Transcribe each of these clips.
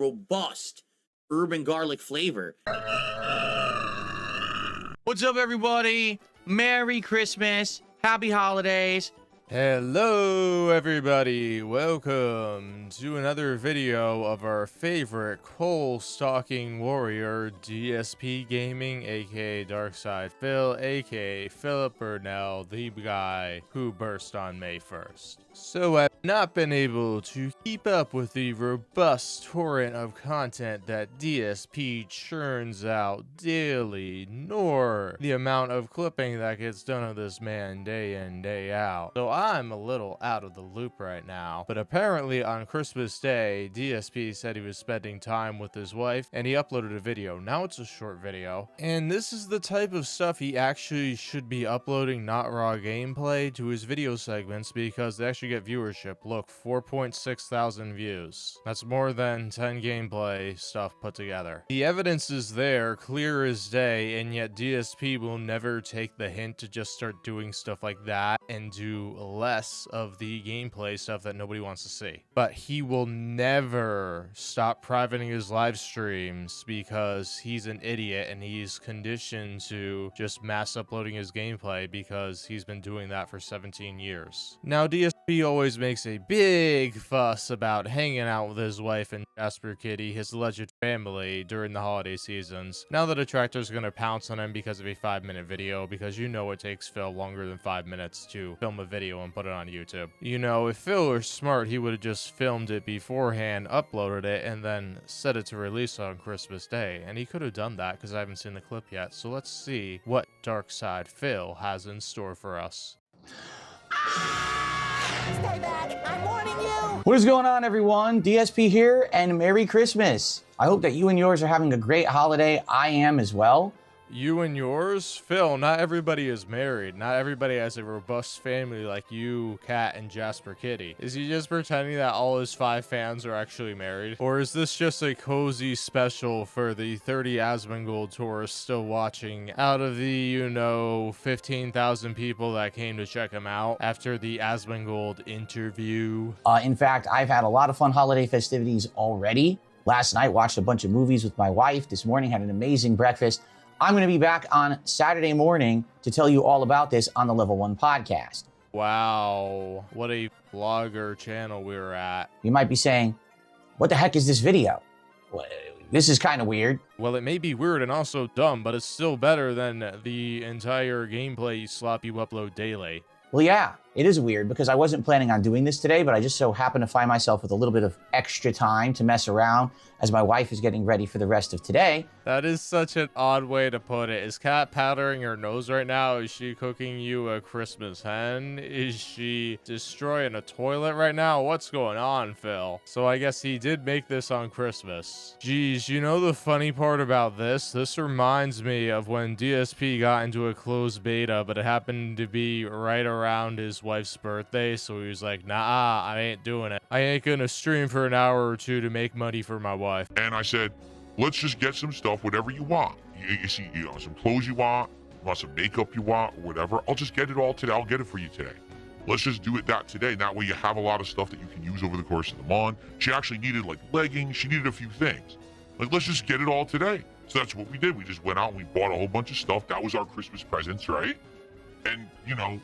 robust urban garlic flavor. What's up, everybody? Merry Christmas, happy holidays. Hello everybody, welcome to another video of our favorite coal stalking warrior, DSP Gaming, aka Darkside Phil, aka Philip Burnell, the guy who burst on May 1st. So I've not been able to keep up with the robust torrent of content that DSP churns out daily, nor the amount of clipping that gets done of this man day in, day out. So I'm a little out of the loop right now, but apparently on Christmas Day, DSP said he was spending time with his wife and he uploaded a video. Now it's a short video, and this is the type of stuff he actually should be uploading, not raw gameplay, to his video segments because they actually get viewership. Look, 4.6 thousand views. That's more than 10 gameplay stuff put together. The evidence is there, clear as day, and yet DSP will never take the hint to just start doing stuff like that and do less of the gameplay stuff that nobody wants to see. But he will never stop privating his live streams because he's an idiot and he's conditioned to just mass uploading his gameplay because he's been doing that for 17 years. Now, DSP always makes a big fuss about hanging out with his wife and Jasper Kitty, his alleged family, during the holiday seasons. Now the detractors are going to pounce on him because of a 5-minute video, because you know it takes Phil longer than 5 minutes to film a video and put it on YouTube. You know, if Phil were smart, he would have just filmed it beforehand, uploaded it, and then set it to release on Christmas Day. And he could have done that because I haven't seen the clip yet. So let's see what Darkside Phil has in store for us. Stay back! I'm warning you! What is going on, everyone? DSP here, and Merry Christmas. I hope that you and yours are having a great holiday. I am as well. You and yours? Phil, not everybody is married. Not everybody has a robust family like you, Kat, and Jasper Kitty. Is he just pretending that all his 5 fans are actually married? Or is this just a cozy special for the 30 Asmongold tourists still watching out of the, 15,000 people that came to check him out after the Asmongold interview? In fact, I've had a lot of fun holiday festivities already. Last night, watched a bunch of movies with my wife. This morning, had an amazing breakfast. I'm going to be back on Saturday morning to tell you all about this on the Level 1 podcast. Wow, what a vlogger channel we're at. You might be saying, what the heck is this video? Well, this is kind of weird. Well, it may be weird and also dumb, but it's still better than the entire gameplay slop you upload daily. Well, yeah, it is weird because I wasn't planning on doing this today, but I just so happened to find myself with a little bit of extra time to mess around as my wife is getting ready for the rest of today. That is such an odd way to put it. Is Kat powdering her nose right now? Is she cooking you a Christmas hen? Is she destroying a toilet right now? What's going on, Phil? So I guess he did make this on Christmas. Geez, you know the funny part about this? This reminds me of when DSP got into a closed beta, but it happened to be right around his wife's birthday, so he was like, nah, I ain't doing it. I ain't gonna stream for an hour or two to make money for my wife. And I said, let's just get some stuff, whatever you want. You see, some clothes you want some makeup you want, or whatever. I'll just get it all today. I'll get it for you today. Let's just do it today. That way you have a lot of stuff that you can use over the course of the month. She actually needed like leggings. She needed a few things. Like, let's just get it all today. So that's what we did. We just went out and we bought a whole bunch of stuff. That was our Christmas presents, right? And,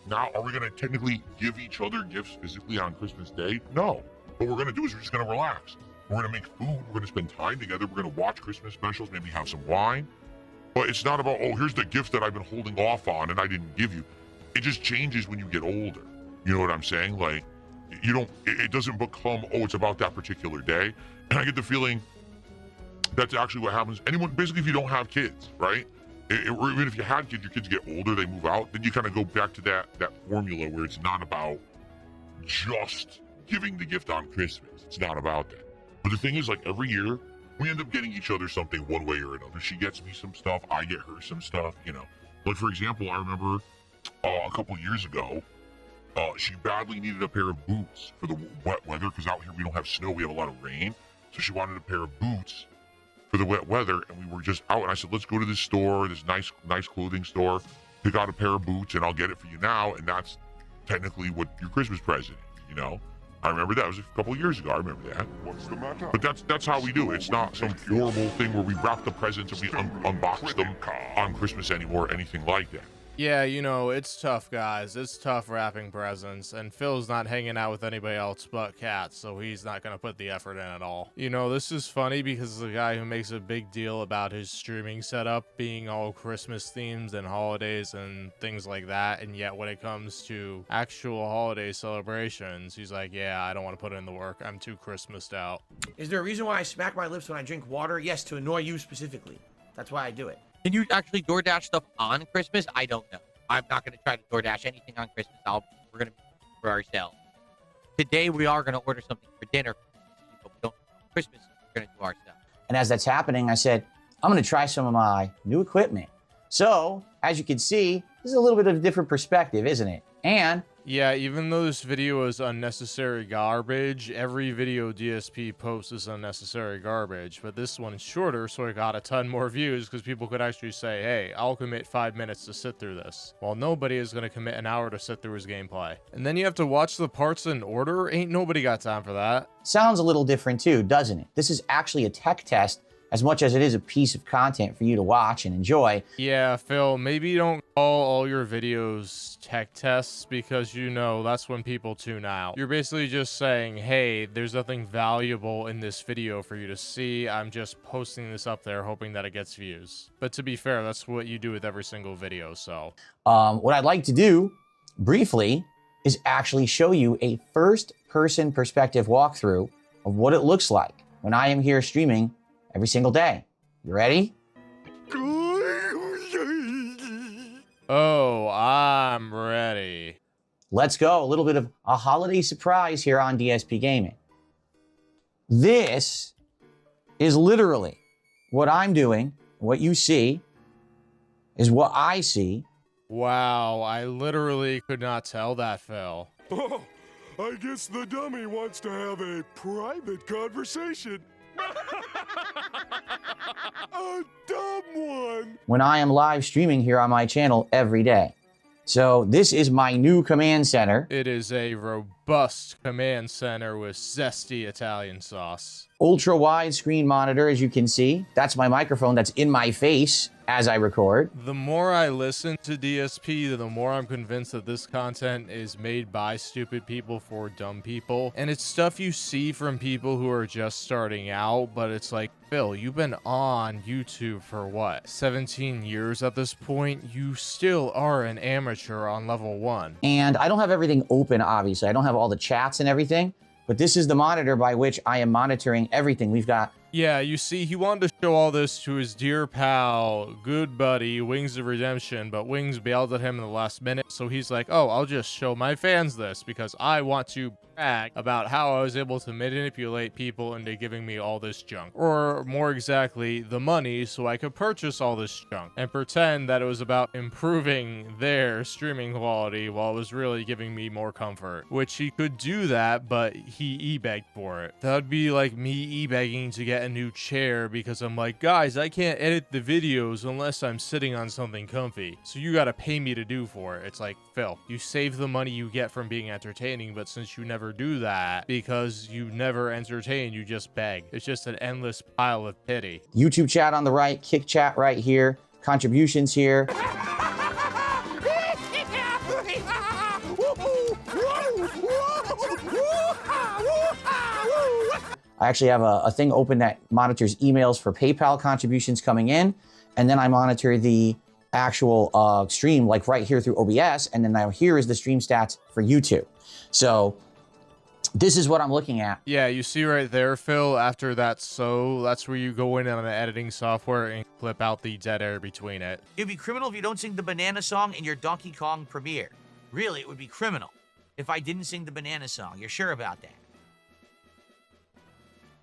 now are we going to technically give each other gifts physically on Christmas Day? No. What we're going to do is we're just going to relax. We're going to make food. We're going to spend time together. We're going to watch Christmas specials, maybe have some wine. But it's not about, oh, here's the gift that I've been holding off on and I didn't give you. It just changes when you get older. You know what I'm saying? Like, it doesn't become, oh, it's about that particular day. And I get the feeling that's actually what happens. Basically, if you don't have kids, right? Or even if you had kids, your kids get older, they move out, then you kind of go back to that formula where it's not about just giving the gift on Christmas. It's not about that. But the thing is, like, every year, we end up getting each other something one way or another. She gets me some stuff, I get her some stuff, Like, for example, I remember a couple years ago, she badly needed a pair of boots for the wet weather, because out here we don't have snow, we have a lot of rain. So she wanted a pair of boots for the wet weather, and we were just out, and I said, let's go to this store, this nice clothing store, pick out a pair of boots, and I'll get it for you now, and that's technically what your Christmas present is, I remember that. It was a couple of years ago. I remember that. What's the matter? But that's how we do it. It's not some horrible thing where we wrap the presents and we unbox them on Christmas anymore or anything like that. Yeah, you know, it's tough, guys. It's tough wrapping presents, and Phil's not hanging out with anybody else but Kat, so he's not gonna put the effort in at all. You know, this is funny because the guy who makes a big deal about his streaming setup being all Christmas themes and holidays and things like that, and yet when it comes to actual holiday celebrations, he's like, yeah, I don't want to put in the work. I'm too Christmased out. Is there a reason why I smack my lips when I drink water? Yes, to annoy you specifically. That's why I do it. Can you actually DoorDash stuff on Christmas? I don't know. I'm not going to try to DoorDash anything on Christmas. We're going to for ourselves. Today, we are going to order something for dinner. But we don't Christmas, we're going to do ourselves. And as that's happening, I said, I'm going to try some of my new equipment. So, as you can see, this is a little bit of a different perspective, isn't it? And Yeah, even though this video is unnecessary garbage, every video DSP posts is unnecessary garbage, but this one's shorter, so it got a ton more views because people could actually say, hey, I'll commit 5 minutes to sit through this, while nobody is going to commit an hour to sit through his gameplay. And then you have to watch the parts in order? Ain't nobody got time for that. sounds a little different too, doesn't it? This is actually a tech test as much as it is a piece of content for you to watch and enjoy. Yeah, Phil, maybe you don't call all your videos tech tests because, you know, that's when people tune out. You're basically just saying, hey, there's nothing valuable in this video for you to see. I'm just posting this up there hoping that it gets views. But to be fair, that's what you do with every single video, so. What I'd like to do briefly is actually show you a first-person perspective walkthrough of what it looks like when I am here streaming every single day. You ready? Oh, I'm ready. Let's go. A little bit of a holiday surprise here on DSP Gaming. This is literally what I'm doing. What you see is what I see. Wow, I literally could not tell that, Phil. Oh, I guess the dummy wants to have a private conversation. A dumb one. When I am live streaming here on my channel every day. So this is my new command center. It is a robust command center with zesty Italian sauce. Ultra widescreen monitor, as you can see. That's my microphone that's in my face as I record. The more I listen to DSP, the more I'm convinced that this content is made by stupid people for dumb people. And it's stuff you see from people who are just starting out, but it's like, Phil, you've been on YouTube for what, 17 years at this point? You still are an amateur on level 1. And I don't have everything open, obviously. I don't have all the chats and everything, but this is the monitor by which I am monitoring everything. We've got... Yeah, you see, he wanted to show all this to his dear pal, good buddy, Wings of Redemption, but Wings bailed at him in the last minute, so he's like, oh, I'll just show my fans this, because I want to brag about how I was able to manipulate people into giving me all this junk. Or, more exactly, the money, so I could purchase all this junk, and pretend that it was about improving their streaming quality, while it was really giving me more comfort. Which he could do that, but he e-begged for it. That would be like me e-begging to get a new chair because I'm like, guys, I can't edit the videos unless I'm sitting on something comfy, so you gotta pay me to do for it. It's like, Phil, you save the money you get from being entertaining, but since you never do that because you never entertain, you just beg. It's just an endless pile of pity. YouTube chat on the right, Kick chat right here, contributions here. I actually have a thing open that monitors emails for PayPal contributions coming in, and then I monitor the actual stream like right here through OBS, and then now here is the stream stats for YouTube. So this is what I'm looking at. Yeah, you see right there, Phil, after that, so that's where you go in on the editing software and clip out the dead air between it. It'd be criminal if you don't sing the banana song in your Donkey Kong premiere. Really, it would be criminal if I didn't sing the banana song. You're sure about that?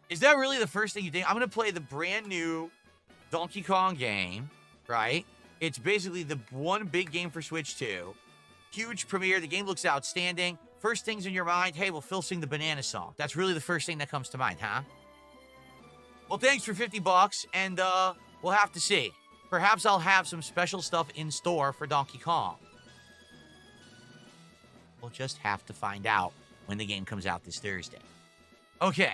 Is that really the first thing you think? I'm going to play the brand new Donkey Kong game, right? It's basically the one big game for Switch 2. Huge premiere. The game looks outstanding. First things in your mind, hey, will Phil sing the banana song? That's really the first thing that comes to mind, huh? Well, thanks for 50 bucks, and we'll have to see. Perhaps I'll have some special stuff in store for Donkey Kong. We'll just have to find out. when the game comes out this Thursday. Okay.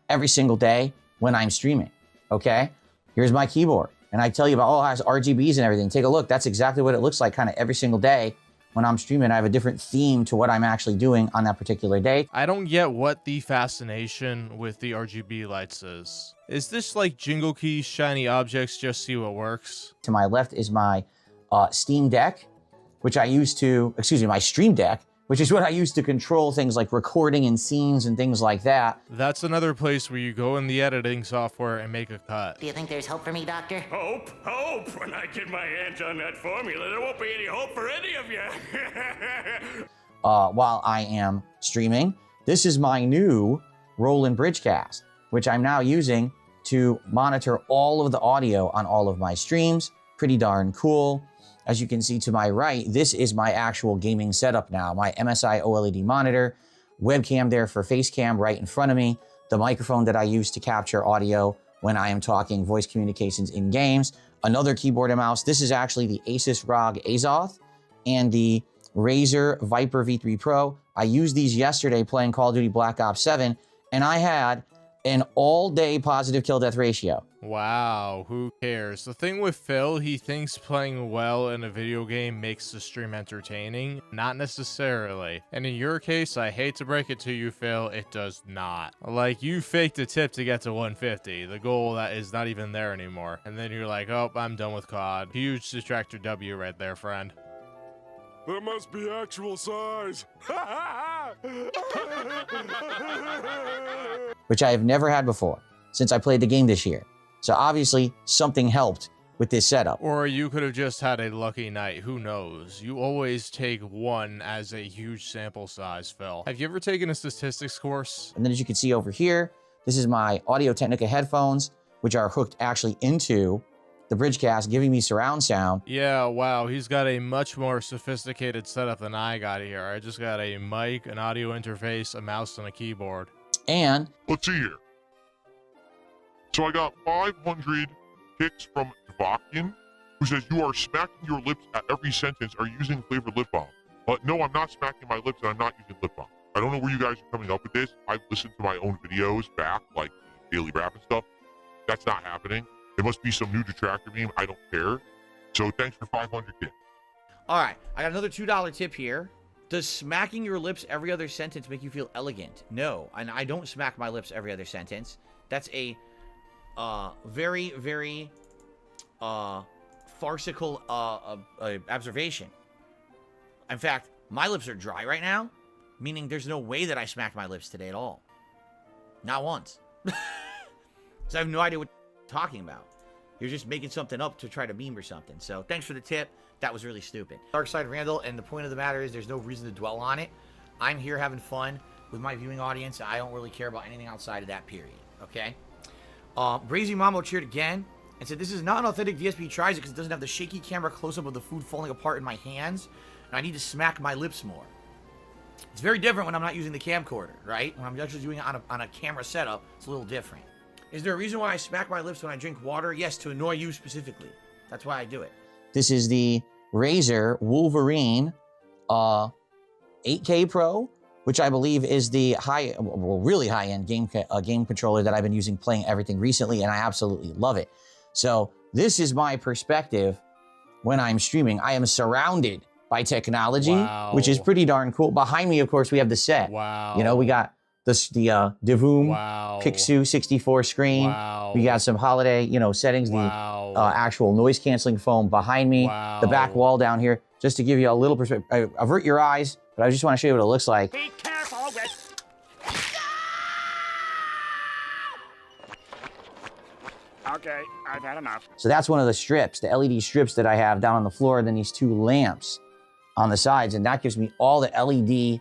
Every single day when I'm streaming, okay? Here's my keyboard. And I tell you about, oh, it has RGBs and everything. Take a look. That's exactly what it looks like kind of every single day. When I'm streaming, I have a different theme to what I'm actually doing on that particular day. I don't get what the fascination with the RGB lights is. Is this like Jingle Key shiny objects, just see what works? To my left is my Steam Deck, which I use to, excuse me, my Stream Deck, which is what I use to control things like recording and scenes and things like that. That's another place where you go in the editing software and make a cut. Do you think there's hope for me, Doctor? Hope? Hope! When I get my hands on that formula, there won't be any hope for any of you. While I am streaming, this is my new Roland Bridgecast, which I'm now using to monitor all of the audio on all of my streams. Pretty darn cool. As you can see to my right, this is my actual gaming setup now. My MSI OLED monitor, webcam there for face cam right in front of me, the microphone that I use to capture audio when I am talking voice communications in games, another keyboard and mouse. This is actually the Asus ROG Azoth and the Razer Viper V3 Pro. I used these yesterday playing Call of Duty Black Ops 7, and I had an all-day positive kill-death ratio. Wow, who cares? The thing with Phil, he thinks playing well in a video game makes the stream entertaining. Not necessarily. And in your case, I hate to break it to you, Phil, it does not. Like, you faked a tip to get to 150, the goal that is not even there anymore. And then you're like, oh, I'm done with COD. Huge detractor W right there, friend. That must be actual size. Which I have never had before since I played the game this year. So obviously something helped with this setup. Or you could have just had a lucky night, who knows? You always take one as a huge sample size, Phil. Have you ever taken a statistics course? And then as you can see over here, this is my Audio-Technica headphones, which are hooked actually into the Bridgecast, giving me surround sound. Yeah, wow, he's got a much more sophisticated setup than I got here. I just got a mic, an audio interface, a mouse, and a keyboard. And Let's see here. So I got 500 kicks from Dvakian, who says, you are smacking your lips at every sentence or using flavored lip balm. But no, I'm not smacking my lips and I'm not using lip balm. I don't know where you guys are coming up with this. I've listened to my own videos back, like daily rap and stuff. That's not happening. It must be some new detractor meme. I don't care. So thanks for 500 kicks. All right, I got another $2 tip here. Does smacking your lips every other sentence make you feel elegant? No, and I don't smack my lips every other sentence. That's a very, very farcical observation. In fact, my lips are dry right now, meaning there's no way that I smacked my lips today at all. Not once. So I have no idea what you're talking about. You're just making something up to try to meme or something. So thanks for the tip. That was really stupid. Darkside Randall, and the point of the matter is there's no reason to dwell on it. I'm here having fun with my viewing audience. I don't really care about anything outside of that period, okay? Brazy Mamo cheered again and said, this is not an authentic DSP tries it because it doesn't have the shaky camera close-up of the food falling apart in my hands, and I need to smack my lips more. It's very different when I'm not using the camcorder, right? When I'm actually doing it on a camera setup, it's a little different. Is there a reason why I smack my lips when I drink water? Yes, to annoy you specifically. That's why I do it. this is the Razer Wolverine 8K Pro, which I believe is the really high-end game controller that I've been using playing everything recently, and I absolutely love it. So this is my perspective when I'm streaming. I am surrounded by technology, which is pretty darn cool. Behind me, of course, we have the set. Wow. You know, we got the Divoom Pixu 64 screen. We got some holiday, settings, the actual noise canceling foam behind me, the back wall down here, just to give you a little perspective. Avert your eyes, but I just want to show you what it looks like. Be careful with... Okay, I've had enough. So that's one of the strips, the LED strips that I have down on the floor, and then these two lamps on the sides, and that gives me all the LED,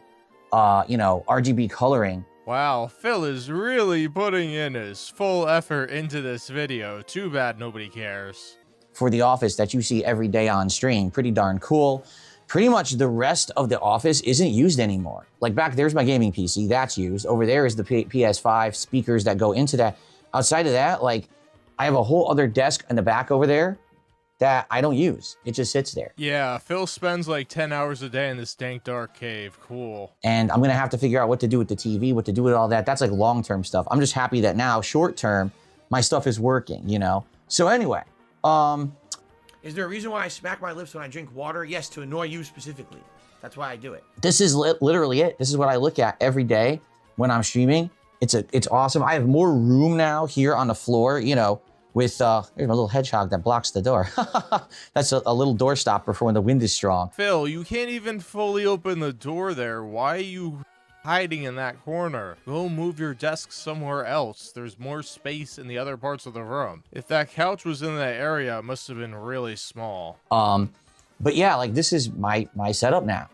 RGB coloring. Wow, Phil is really putting in his full effort into this video. Too bad nobody cares. For the office that you see every day on stream. Pretty darn cool. Pretty much the rest of the office isn't used anymore. Like back there's my gaming PC, that's used. Over there is the PS5 speakers that go into that. Outside of that, like I have a whole other desk in the back over there that I don't use. It just sits there. Yeah, Phil spends like 10 hours a day in this dank dark cave. Cool. And I'm going to have to figure out what to do with the TV, what to do with all that. That's like long-term stuff. I'm just happy that now, short-term, my stuff is working, you know? So anyway, Is there a reason why I smack my lips when I drink water? Yes, to annoy you specifically. That's why I do it. this is literally it. This is what I look at every day when I'm streaming. It's awesome. I have more room now here on the floor, you know, with, there's my little hedgehog that blocks the door. That's a little door stopper for when the wind is strong. Phil, you can't even fully open the door there. Why are you hiding in that corner? Go move your desk somewhere else. There's more space in the other parts of the room. If that couch was in that area, it must have been really small. But yeah, like this is my setup now.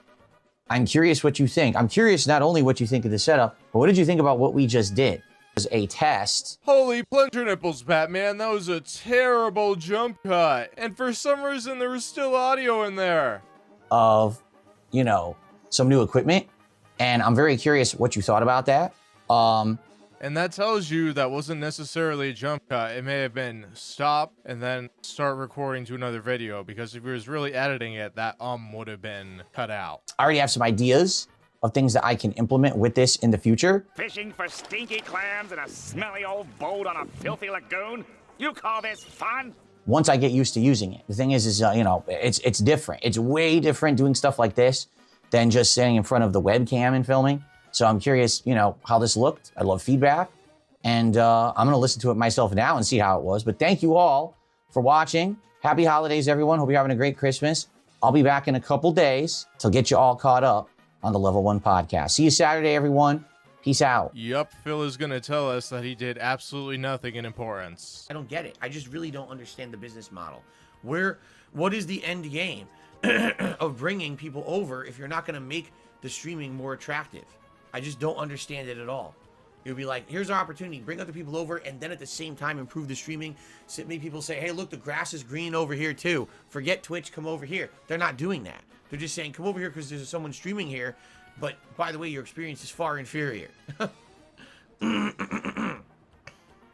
I'm curious what you think. I'm curious not only what you think of the setup, but what did you think about what we just did? It was a test. Holy plunger nipples, Batman. That was a terrible jump cut. And for some reason, there was still audio in there. Of, you know, some new equipment. And I'm very curious what you thought about that. And that tells you that wasn't necessarily a jump cut. It may have been stop and then start recording to another video, because if he was really editing it, that would have been cut out. I already have some ideas of things that I can implement with this in the future. Fishing for stinky clams in a smelly old boat on a filthy lagoon? You call this fun? Once I get used to using it. The thing is you know, it's different. It's way different doing stuff like this than just sitting in front of the webcam and filming. So I'm curious, you know, how this looked. I love feedback. And I'm going to listen to it myself now and see how it was. But thank you all for watching. Happy holidays, everyone. Hope you're having a great Christmas. I'll be back in a couple days to get you all caught up on the Level 1 podcast. See you Saturday, everyone. Peace out. Yup, Phil is going to tell us that he did absolutely nothing in importance. I don't get it. I just really don't understand the business model. What is the end game of bringing people over if you're not going to make the streaming more attractive? I just don't understand it at all. You'll be like, here's our opportunity, bring other people over, and then at the same time improve the streaming. Make people say, hey, look, the grass is green over here too. Forget Twitch, come over here. They're not doing that. They're just saying, come over here because there's someone streaming here. But by the way, your experience is far inferior.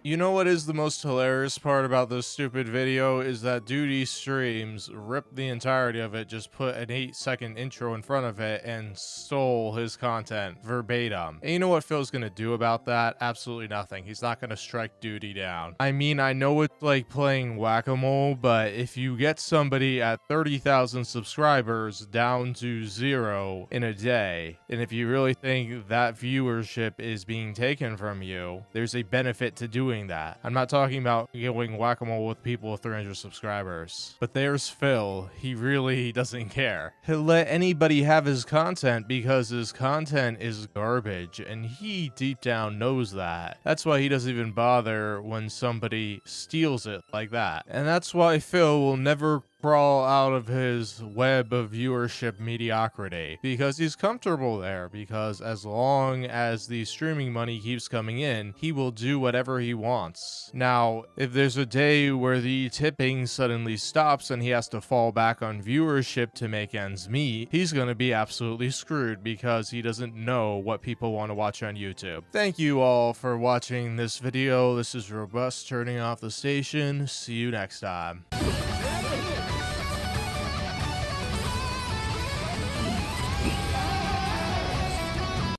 You know what is the most hilarious part about this stupid video is that Duty Streams ripped the entirety of it, just put an 8-second intro in front of it, and stole his content verbatim. And you know what Phil's gonna do about that? Absolutely nothing. He's not gonna strike Duty down. I mean, I know it's like playing whack-a-mole, but if you get somebody at 30,000 subscribers down to 0 in a day, and if you really think that viewership is being taken from you, there's a benefit to doing that. I'm not talking about going whack-a-mole with people with 300 subscribers. But there's Phil. He really doesn't care. He'll let anybody have his content because his content is garbage, and he deep down knows that. That's why he doesn't even bother when somebody steals it like that. And that's why Phil will never crawl out of his web of viewership mediocrity, because he's comfortable there, because as long as the streaming money keeps coming in, he will do whatever he wants. Now, if there's a day where the tipping suddenly stops and he has to fall back on viewership to make ends meet, he's gonna be absolutely screwed because he doesn't know what people want to watch on YouTube. Thank you all for watching this video. This is Robust turning off the station. See you next time.